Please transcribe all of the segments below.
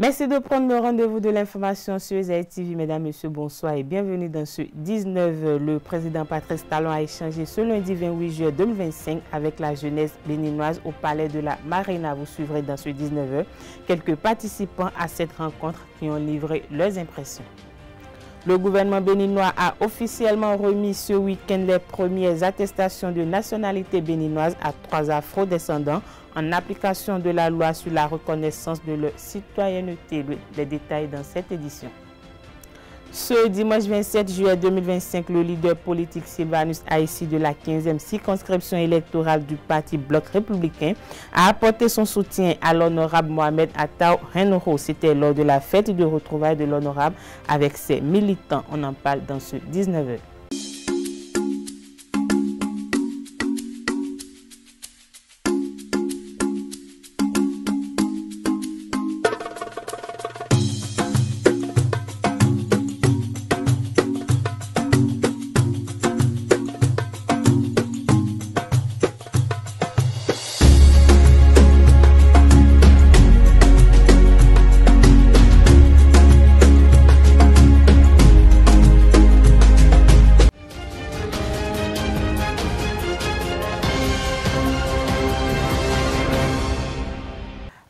Merci de prendre le rendez-vous de l'information sur ZAI TV. Mesdames, Messieurs, bonsoir et bienvenue dans ce 19. Le président Patrice Talon a échangé ce lundi 28 juillet 2025 avec la jeunesse béninoise au palais de la Marina. Vous suivrez dans ce 19h quelques participants à cette rencontre qui ont livré leurs impressions. Le gouvernement béninois a officiellement remis ce week-end les premières attestations de nationalité béninoise à 3 afro-descendants en application de la loi sur la reconnaissance de leur citoyenneté. Les détails dans cette édition. Ce dimanche 27 juillet 2025, le leader politique Sylvanus Haïssi de la 15e circonscription électorale du parti Bloc républicain a apporté son soutien à l'honorable Mohamed Attaw Henro. C'était lors de la fête de retrouvailles de l'honorable avec ses militants. On en parle dans ce 19h.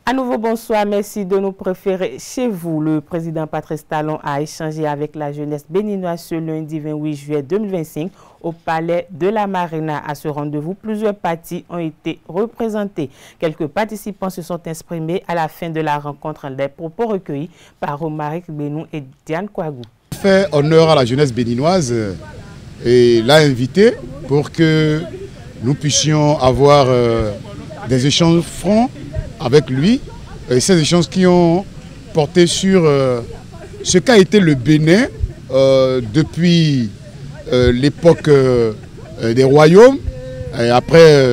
À nouveau, bonsoir. Merci de nous préférer chez vous. Le président Patrice Talon a échangé avec la jeunesse béninoise ce lundi 28 juillet 2025 au palais de la Marina. À ce rendez-vous, plusieurs partis ont été représentés. Quelques participants se sont exprimés à la fin de la rencontre. Les propos recueillis par Romaric Benou et Diane Kouagou. Fait honneur à la jeunesse béninoise et l'a invité pour que nous puissions avoir des échanges francs avec lui, et ces échanges qui ont porté sur ce qu'a été le Bénin depuis l'époque des royaumes, après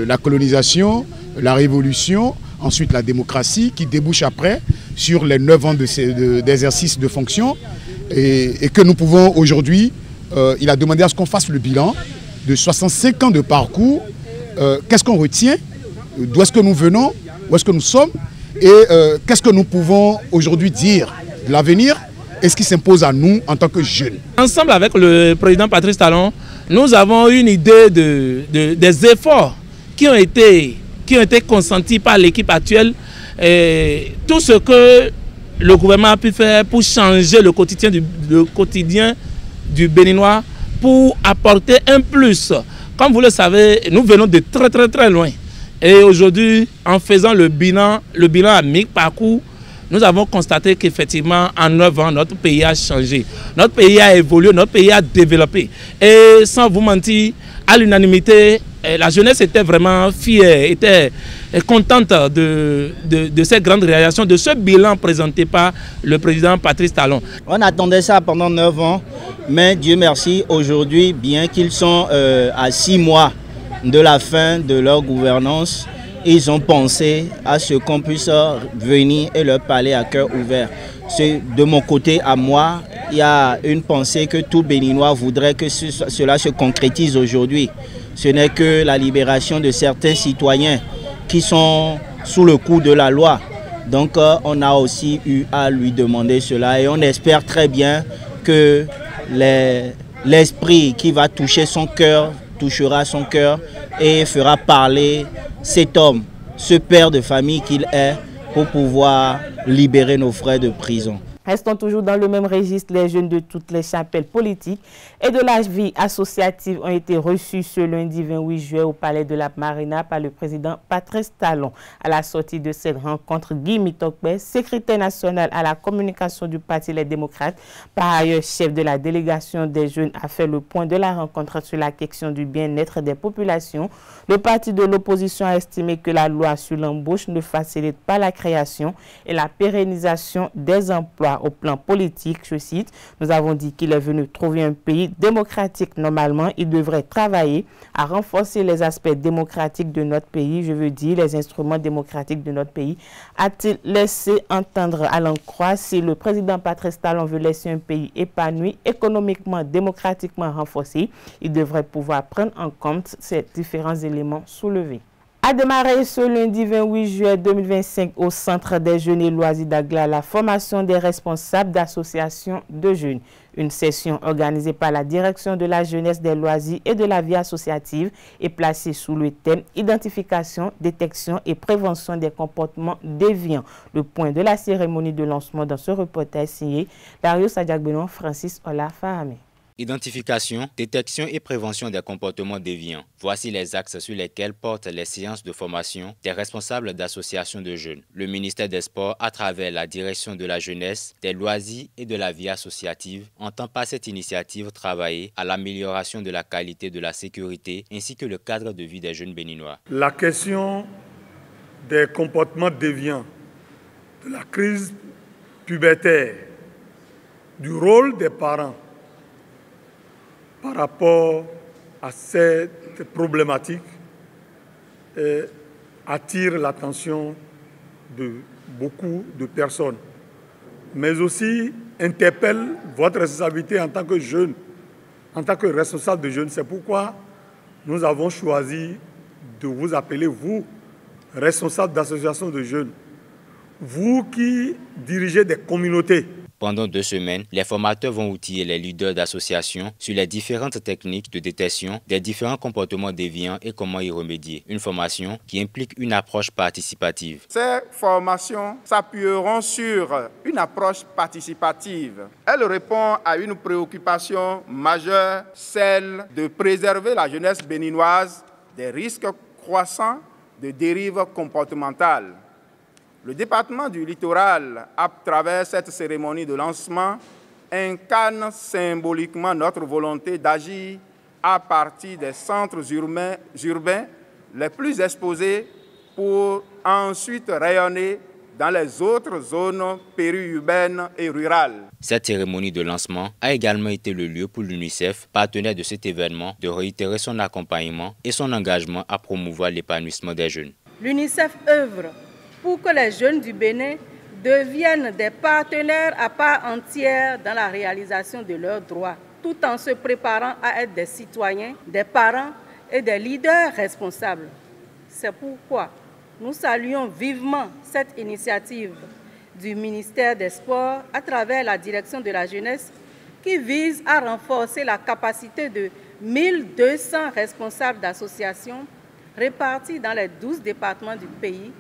la colonisation, la révolution, ensuite la démocratie qui débouche après sur les 9 ans d'exercice de fonction et que nous pouvons aujourd'hui, il a demandé à ce qu'on fasse le bilan de 65 ans de parcours, qu'est-ce qu'on retient, d'où est-ce que nous venons, où est-ce que nous sommes et qu'est-ce que nous pouvons aujourd'hui dire de l'avenir et ce qui s'impose à nous en tant que jeunes. Ensemble avec le président Patrice Talon, nous avons une idée des efforts qui ont été consentis par l'équipe actuelle et tout ce que le gouvernement a pu faire pour changer le quotidien du Béninois, pour apporter un plus. Comme vous le savez, nous venons de très loin. Et aujourd'hui, en faisant le bilan à mi-parcours, nous avons constaté qu'effectivement, en 9 ans, notre pays a changé. Notre pays a évolué, notre pays a développé. Et sans vous mentir, à l'unanimité, la jeunesse était vraiment fière, était contente de cette grande réalisation, de ce bilan présenté par le président Patrice Talon. On attendait ça pendant 9 ans, mais Dieu merci, aujourd'hui, bien qu'ils sont à 6 mois de la fin de leur gouvernance, ils ont pensé à ce qu'on puisse venir et leur parler à cœur ouvert. De mon côté, à moi, il y a une pensée que tout Béninois voudrait que cela se concrétise aujourd'hui. Ce n'est que la libération de certains citoyens qui sont sous le coup de la loi. Donc on a aussi eu à lui demander cela et on espère très bien que l'esprit qui va toucher son cœur touchera son cœur et fera parler cet homme, ce père de famille qu'il est, pour pouvoir libérer nos frères de prison. Restons toujours dans le même registre. Les jeunes de toutes les chapelles politiques et de la vie associative ont été reçus ce lundi 28 juillet au palais de la Marina par le président Patrice Talon. À la sortie de cette rencontre, Guy Mitokbe, secrétaire national à la communication du Parti Les Démocrates, par ailleurs chef de la délégation des jeunes, a fait le point de la rencontre sur la question du bien-être des populations. Le parti de l'opposition a estimé que la loi sur l'embauche ne facilite pas la création et la pérennisation des emplois. Au plan politique, je cite, nous avons dit qu'il est venu trouver un pays démocratique. Normalement, il devrait travailler à renforcer les aspects démocratiques de notre pays, je veux dire les instruments démocratiques de notre pays. A-t-il laissé entendre à l'en croire, si le président Patrice Talon veut laisser un pays épanoui, économiquement, démocratiquement renforcé, il devrait pouvoir prendre en compte ces différents éléments soulevés. A démarré ce lundi 28 juillet 2025 au Centre des jeunes et loisirs d'Agla la formation des responsables d'associations de jeunes. Une session organisée par la Direction de la jeunesse, des loisirs et de la vie associative est placée sous le thème identification, détection et prévention des comportements déviants. Le point de la cérémonie de lancement dans ce reportage signé Dario Sadiak-Benon, Francis Ola Fahamé. Identification, détection et prévention des comportements déviants. Voici les axes sur lesquels portent les séances de formation des responsables d'associations de jeunes. Le ministère des Sports, à travers la Direction de la jeunesse, des loisirs et de la vie associative, entend par cette initiative travailler à l'amélioration de la qualité de la sécurité ainsi que le cadre de vie des jeunes béninois. La question des comportements déviants, de la crise pubertaire, du rôle des parents, par rapport à cette problématique attire l'attention de beaucoup de personnes, mais aussi interpelle votre responsabilité en tant que jeune, en tant que responsable de jeunes. C'est pourquoi nous avons choisi de vous appeler, vous, responsables d'associations de jeunes, vous qui dirigez des communautés. Pendant 2 semaines, les formateurs vont outiller les leaders d'associations sur les différentes techniques de détection des différents comportements déviants et comment y remédier. Une formation qui implique une approche participative. Ces formations s'appuieront sur une approche participative. Elle répond à une préoccupation majeure, celle de préserver la jeunesse béninoise des risques croissants de dérives comportementales. Le département du littoral, à travers cette cérémonie de lancement, incarne symboliquement notre volonté d'agir à partir des centres urbains les plus exposés pour ensuite rayonner dans les autres zones périurbaines et rurales. Cette cérémonie de lancement a également été le lieu pour l'UNICEF, partenaire de cet événement, de réitérer son accompagnement et son engagement à promouvoir l'épanouissement des jeunes. L'UNICEF œuvre pour que les jeunes du Bénin deviennent des partenaires à part entière dans la réalisation de leurs droits, tout en se préparant à être des citoyens, des parents et des leaders responsables. C'est pourquoi nous saluons vivement cette initiative du ministère des Sports à travers la Direction de la jeunesse qui vise à renforcer la capacité de 1200 responsables d'associations répartis dans les 12 départements du pays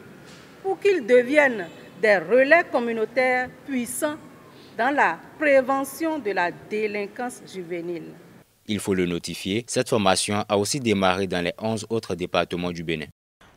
pour qu'ils deviennent des relais communautaires puissants dans la prévention de la délinquance juvénile. Il faut le notifier, cette formation a aussi démarré dans les 11 autres départements du Bénin.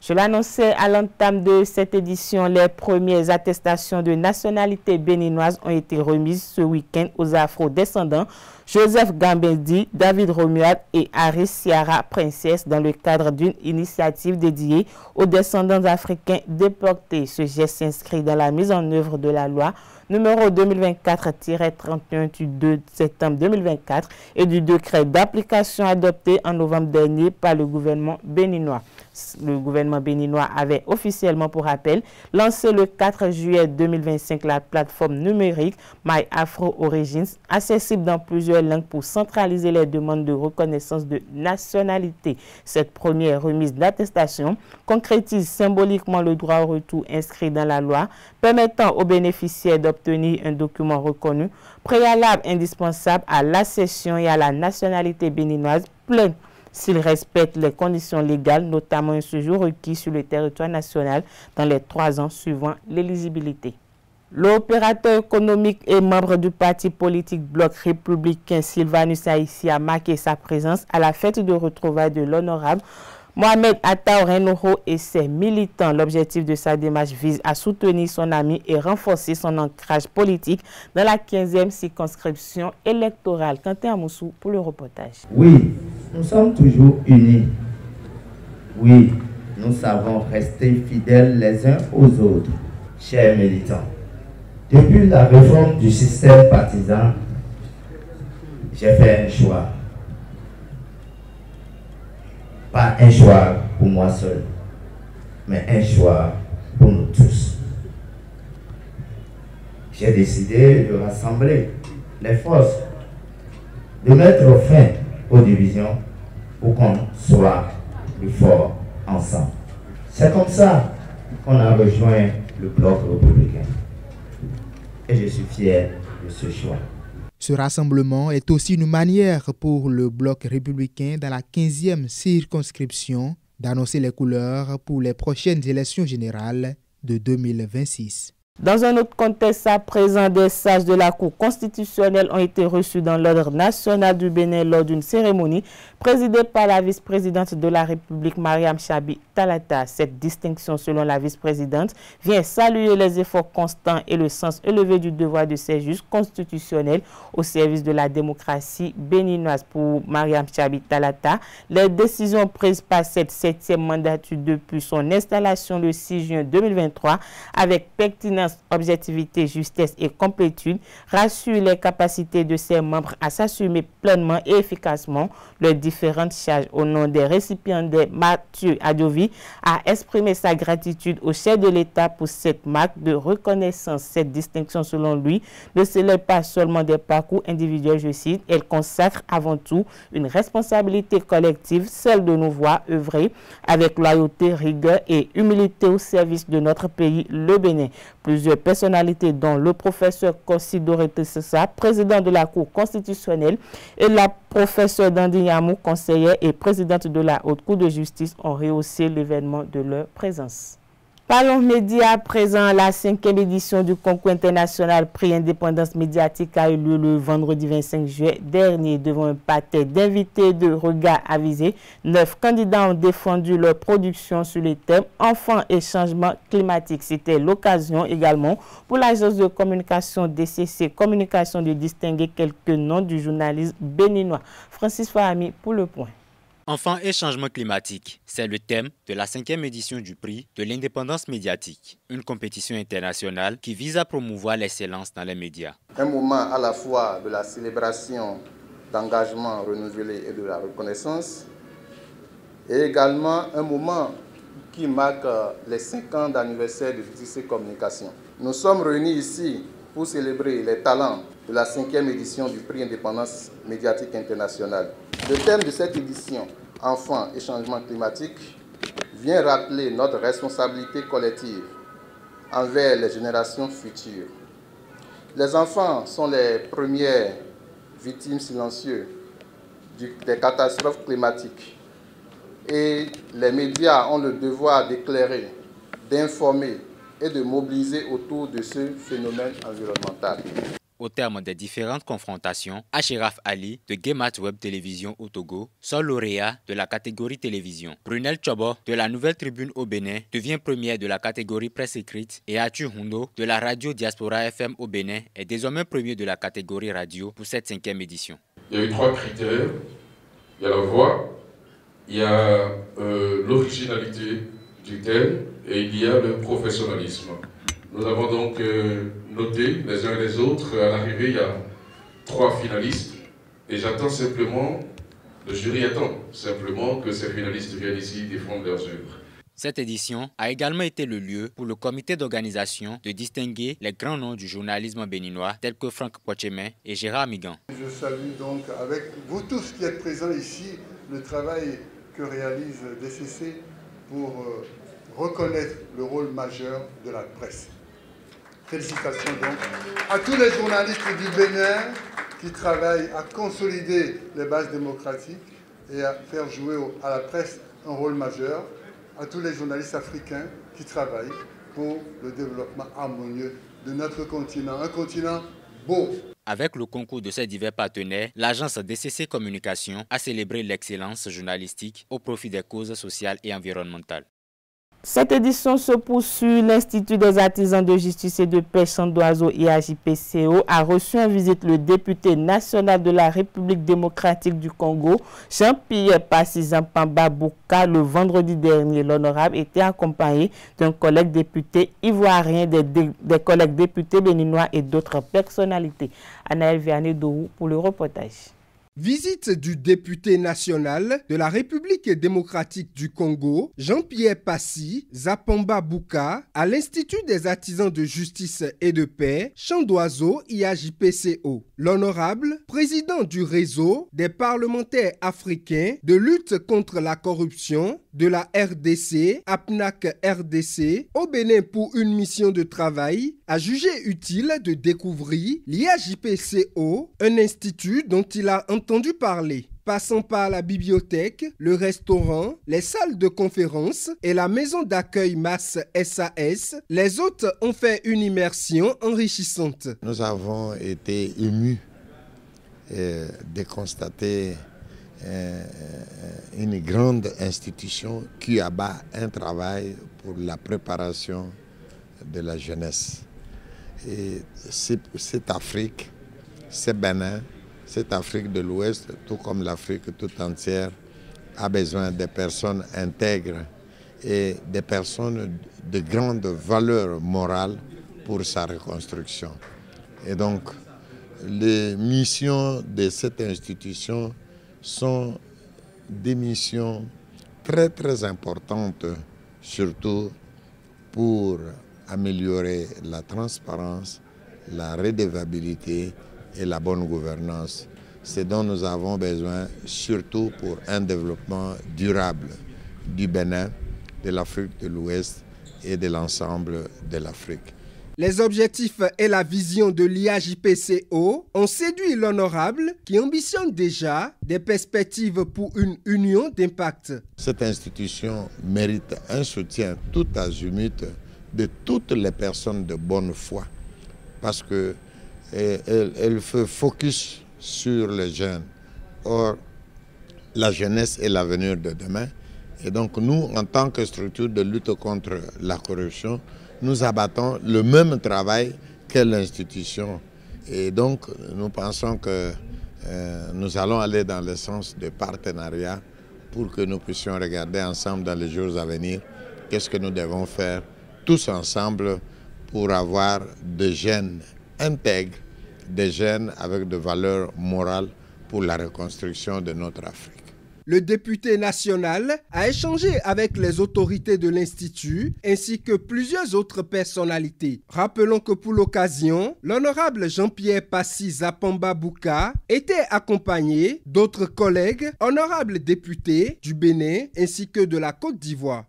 Je l'annonçais à l'entame de cette édition, les premières attestations de nationalité béninoise ont été remises ce week-end aux afro-descendants Joseph Gambendi, David Romuald et Aris Ciara Princesse dans le cadre d'une initiative dédiée aux descendants africains déportés. Ce geste s'inscrit dans la mise en œuvre de la loi numéro 2024-31 du 2 septembre 2024 et du décret d'application adopté en novembre dernier par le gouvernement béninois. Le gouvernement béninois avait officiellement, pour rappel, lancé le 4 juillet 2025 la plateforme numérique My Afro Origins, accessible dans plusieurs langues pour centraliser les demandes de reconnaissance de nationalité. Cette première remise d'attestation concrétise symboliquement le droit au retour inscrit dans la loi, permettant aux bénéficiaires d'obtenir un document reconnu, préalable indispensable à l'accession et à la nationalité béninoise pleine s'ils respectent les conditions légales, notamment un séjour requis sur le territoire national dans les 3 ans suivant l'éligibilité. L'opérateur économique et membre du parti politique Bloc républicain Sylvanus Haïti a marqué sa présence à la fête de retrouvailles de l'honorable Mohamed Atta Renoro et ses militants. L'objectif de sa démarche vise à soutenir son ami et renforcer son ancrage politique dans la 15e circonscription électorale. Quentin Amoussou pour le reportage. Oui, nous sommes toujours unis. Oui, nous savons rester fidèles les uns aux autres. Chers militants, depuis la réforme du système partisan, j'ai fait un choix. Pas un choix pour moi seul, mais un choix pour nous tous. J'ai décidé de rassembler les forces, de mettre fin aux divisions pour qu'on soit plus forts ensemble. C'est comme ça qu'on a rejoint le bloc républicain. Et je suis fier de ce choix. Ce rassemblement est aussi une manière pour le bloc républicain dans la 15e circonscription d'annoncer les couleurs pour les prochaines élections générales de 2026. Dans un autre contexte, à présent, des sages de la Cour constitutionnelle ont été reçus dans l'ordre national du Bénin lors d'une cérémonie présidée par la vice-présidente de la République, Mariam Chabi Talata. Cette distinction, selon la vice-présidente, vient saluer les efforts constants et le sens élevé du devoir de ces juges constitutionnels au service de la démocratie béninoise. Pour Mariam Chabi Talata, les décisions prises par cette 7e mandature depuis son installation le 6 juin 2023 avec pertinence, objectivité, justesse et complétude rassure les capacités de ses membres à s'assumer pleinement et efficacement leurs différentes charges. Au nom des récipiendaires, Mathieu Adjovi a exprimé sa gratitude au chef de l'État pour cette marque de reconnaissance. Cette distinction, selon lui, ne célèbre pas seulement des parcours individuels, je cite, elle consacre avant tout une responsabilité collective, celle de nous voir œuvrer avec loyauté, rigueur et humilité au service de notre pays, le Bénin. Plusieurs personnalités dont le professeur Kossi Dorothée Sessa, président de la Cour constitutionnelle, et la professeure Dandi Yamou, conseillère et présidente de la Haute Cour de justice, ont rehaussé l'événement de leur présence. Parlons médias à présent. La 5e édition du concours international Prix Indépendance médiatique a eu lieu le vendredi 25 juillet dernier devant un parterre d'invités de regard avisés. 9 candidats ont défendu leur production sur les thèmes enfants et changement climatique. C'était l'occasion également pour l'agence de communication DCC Communication de distinguer quelques noms du journalisme béninois. Francis Fahami pour le point. Enfants et changement climatique, c'est le thème de la 5e édition du prix de l'indépendance médiatique, une compétition internationale qui vise à promouvoir l'excellence dans les médias. Un moment à la fois de la célébration d'engagement renouvelé et de la reconnaissance, et également un moment qui marque les 5 ans d'anniversaire de DCC Communication. Nous sommes réunis ici pour célébrer les talents de la 5e édition du prix Indépendance médiatique internationale. Le thème de cette édition, Enfants et changement climatique, vient rappeler notre responsabilité collective envers les générations futures. Les enfants sont les premières victimes silencieuses des catastrophes climatiques et les médias ont le devoir d'éclairer, d'informer et de mobiliser autour de ce phénomène environnemental. Au terme des différentes confrontations, Achiraf Ali de Gemat Web Télévision au Togo sort lauréat de la catégorie télévision. Brunel Tchobo de la Nouvelle Tribune au Bénin devient première de la catégorie presse écrite et Atu Hundo de la radio Diaspora FM au Bénin est désormais premier de la catégorie radio pour cette 5e édition. Il y a eu 3 critères. Il y a la voix, il y a l'originalité du thème et il y a le professionnalisme. Nous avons donc noté les uns et les autres. À l'arrivée, il y a 3 finalistes. Et j'attends simplement, le jury attend simplement que ces finalistes viennent ici défendre leurs œuvres. Cette édition a également été le lieu pour le comité d'organisation de distinguer les grands noms du journalisme béninois tels que Franck Pochemin et Gérard Migan. Je salue donc avec vous tous qui êtes présents ici le travail que réalise DCC pour reconnaître le rôle majeur de la presse. Félicitations donc à tous les journalistes du Bénin qui travaillent à consolider les bases démocratiques et à faire jouer à la presse un rôle majeur, à tous les journalistes africains qui travaillent pour le développement harmonieux de notre continent, un continent beau. Avec le concours de ses divers partenaires, l'agence DCC Communication a célébré l'excellence journalistique au profit des causes sociales et environnementales. Cette édition se poursuit. L'Institut des artisans de justice et de paix Chandoiseau IAJPCO a reçu en visite le député national de la République démocratique du Congo, Jean-Pierre Passy-Zampamba Bouka, le vendredi dernier. L'honorable était accompagné d'un collègue député ivoirien, des collègues députés béninois et d'autres personnalités. Anaël Vianney-Dohou pour le reportage. Visite du député national de la République démocratique du Congo, Jean-Pierre Passy Zampamba Bouka, à l'Institut des artisans de justice et de paix, Chandoiseau IAJPCO. L'honorable président du réseau des parlementaires africains de lutte contre la corruption de la RDC, APNAC RDC, au Bénin pour une mission de travail, a jugé utile de découvrir l'IAJPCO, un institut dont il a entendu parler. Passant par la bibliothèque, le restaurant, les salles de conférence et la maison d'accueil MAS SAS, les hôtes ont fait une immersion enrichissante. Nous avons été émus de constater une grande institution qui abat un travail pour la préparation de la jeunesse. Et cette Afrique, ce Bénin, cette Afrique de l'Ouest, tout comme l'Afrique tout entière, a besoin de personnes intègres et des personnes de grande valeur morale pour sa reconstruction. Et donc, les missions de cette institution sont des missions très très importantes, surtout pour améliorer la transparence, la redevabilité et la bonne gouvernance. C'est dont nous avons besoin, surtout pour un développement durable du Bénin, de l'Afrique de l'Ouest et de l'ensemble de l'Afrique. Les objectifs et la vision de l'IAJPCO ont séduit l'honorable qui ambitionne déjà des perspectives pour une union d'impact. Cette institution mérite un soutien tout azimut de toutes les personnes de bonne foi parce que elle fait focus sur les jeunes. Or, la jeunesse est l'avenir de demain. Et donc nous, en tant que structure de lutte contre la corruption, nous abattons le même travail que l'institution. Et donc, nous pensons que nous allons aller dans le sens de partenariat pour que nous puissions regarder ensemble dans les jours à venir qu'est-ce que nous devons faire tous ensemble pour avoir des jeunes intègres, des jeunes avec de valeurs morales pour la reconstruction de notre Afrique. Le député national a échangé avec les autorités de l'Institut ainsi que plusieurs autres personnalités. Rappelons que pour l'occasion, l'honorable Jean-Pierre Passy Zapamba Bouka était accompagné d'autres collègues honorables députés du Bénin ainsi que de la Côte d'Ivoire.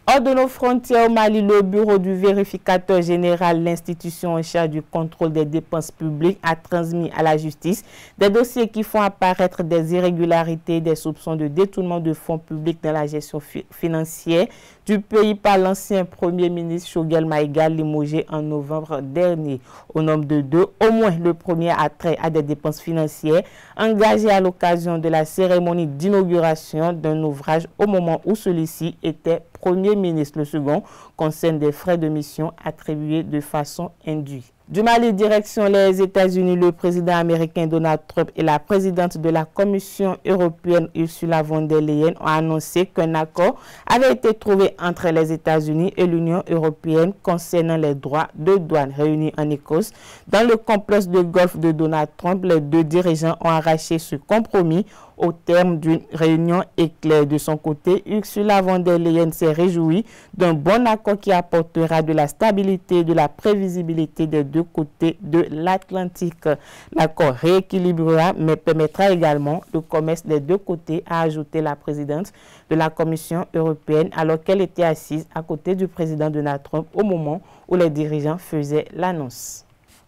Hors de nos frontières au Mali, le bureau du vérificateur général, l'institution en charge du contrôle des dépenses publiques, a transmis à la justice des dossiers qui font apparaître des irrégularités, des soupçons de détournement de fonds publics dans la gestion financière du pays par l'ancien Premier ministre Choguel Maïga, limogé en novembre dernier. Au nombre de deux, au moins le premier a trait à des dépenses financières engagées à l'occasion de la cérémonie d'inauguration d'un ouvrage au moment où celui-ci était Premier ministre. Le second concerne des frais de mission attribués de façon induite. Du Mali, direction les États-Unis, le président américain Donald Trump et la présidente de la Commission européenne Ursula von der Leyen ont annoncé qu'un accord avait été trouvé entre les États-Unis et l'Union européenne concernant les droits de douane. Réunis en Écosse, dans le complexe de golf de Donald Trump, les deux dirigeants ont arraché ce compromis au terme d'une réunion éclair. De son côté, Ursula von der Leyen s'est réjouie d'un bon accord qui apportera de la stabilité et de la prévisibilité des deux côtés de l'Atlantique. L'accord rééquilibrera mais permettra également le commerce des deux côtés, a ajouté la présidente de la Commission européenne alors qu'elle était assise à côté du président Donald Trump au moment où les dirigeants faisaient l'annonce.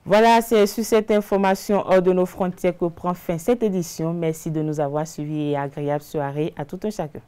Voilà, c'est sur cette information hors de nos frontières que prend fin cette édition. Merci de nous avoir suivis et agréable soirée à tout un chacun.